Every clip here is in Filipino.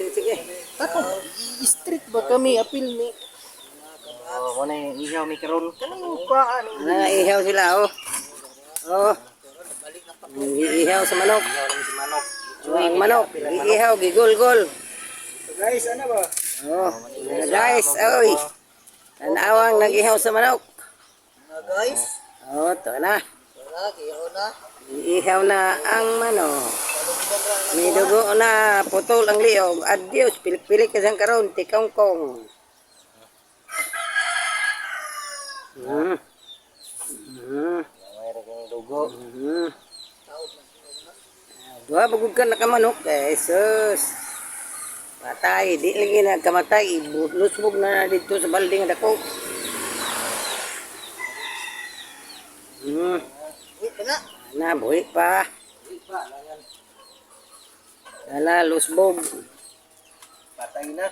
sige. Ako, street ba kami apil ni? Oh, mo na ihaw mi karon. Kanang paan. Ihaw sila oh. Oh. Ihaw sa manok. Ihaw lang si manok. Oh, ang manok, ihaw gigol-gol. So guys, ano ba? Oh, guys, oy. Tanawang nag-ihaw sa manok. Guys, Oh, to na. ihaw na. Ihaw na ang manok. May dugo na, putol ang liyog. Adios, pilik-pilik ka siyang karon, tikongkong. Mayroon kang dugo. Dua bagog ka nakamanok, Jesus. Patay, di lagi na kamatay. Lusbog na dito sa balding dako. Na, buhi pa. Wala, lusbog. Patay na.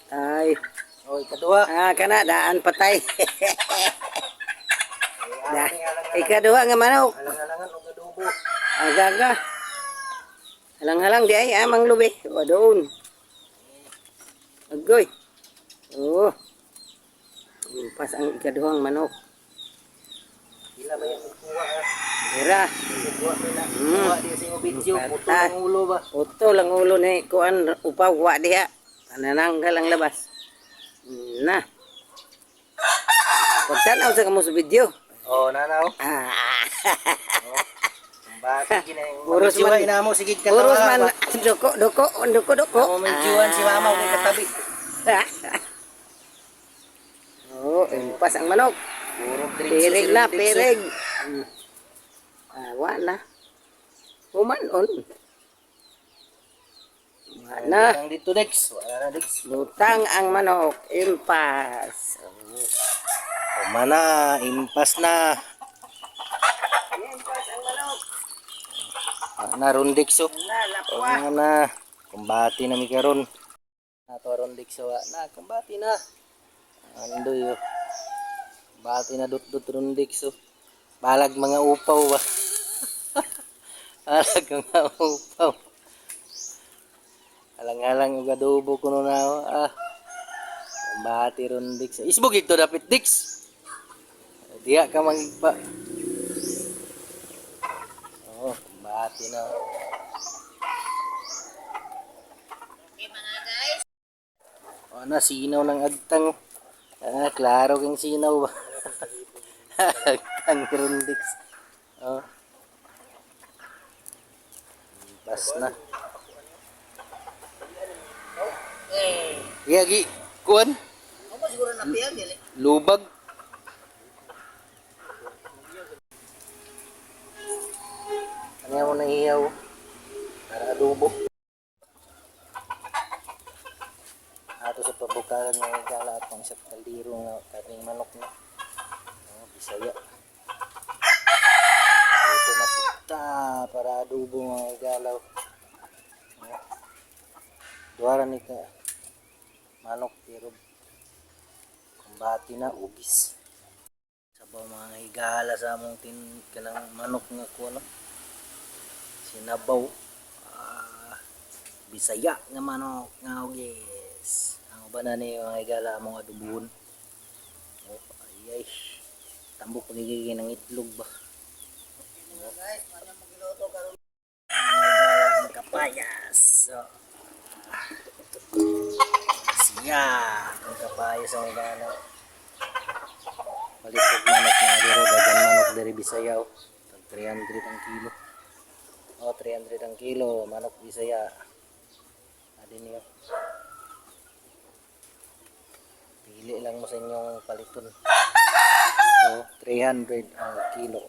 Patay. Oh, ikaduha. Kana, daan patay. Ikaduha nga manok. Alang-alangan og adobo. Agaga. Halang-halang di ay amang lubi. O doon. Agoy. Oh. Pas ang ikaduhang manok. Ila ba yung kuha? Dira. Kuha di sa video. Puto ang ulo ba? Puto lang ulo ni kuan upaw wa diha. Tanananggal ang labas. Na. Pagtanaw sa kamo sa video. Oh, nanaw. Bati ginay. Puros man inamo sige katawa. Puros man doko. Oh, may jiwan si mama ug katabi. Oh, impas ang manok. Puro Pirig na, pirig. Wala. Umanon. Wala. Ang dito Dex. Wala na Dex. Lutang ang manok. Impas. Mana, impas na. Impas ang manok. Naron Dex oh. Lapwa. Na. Kumbati na mi karon. Nato aron Dex wa na kumbati na. Andoy oh. Bati na dut-dut ron Dex oh. Balag mga upaw ba. Balag mga upaw. Alang-alang ug adobo kuno na oh. Kumbati ron Dex. Isbog ito dapat Dex. Diya ka magpa. Oh, kumbati na. Okay mga guys. O na, sinaw ng agtang. Klaro kang sinaw ba? Agtang Grundix. O. Bas na. Yagi, kuan? Ako siguro na piyag dili. Lubag. Ano mo na hiyaw? Para adobo. Ato sa pabukaran ng gala at pang sa kaldero nga kating manok na. Bisaya. Ito na punta para adobo mga galaw. Duwara ni ka manok pero kumbati na ugis. Sabaw mga higala sa among kanang manok nga kuno. Sinabaw. Bisaya nga manok nga ugis. Ang uban na ni mga higala among adobuhon. Oh, ay. Tambok pagiging ng itlog ba. Guys, ano magiluto karon? Kapayas. So, siya. Ang kapayas ang gana. Balitog manok na dito. Dagan manok dari Bisayaw. 300 ang kilo. O, 300 ang kilo. Manok Bisaya. Adin niyo. Pili lang mo sa inyong paliton. So, 300 ang kilo.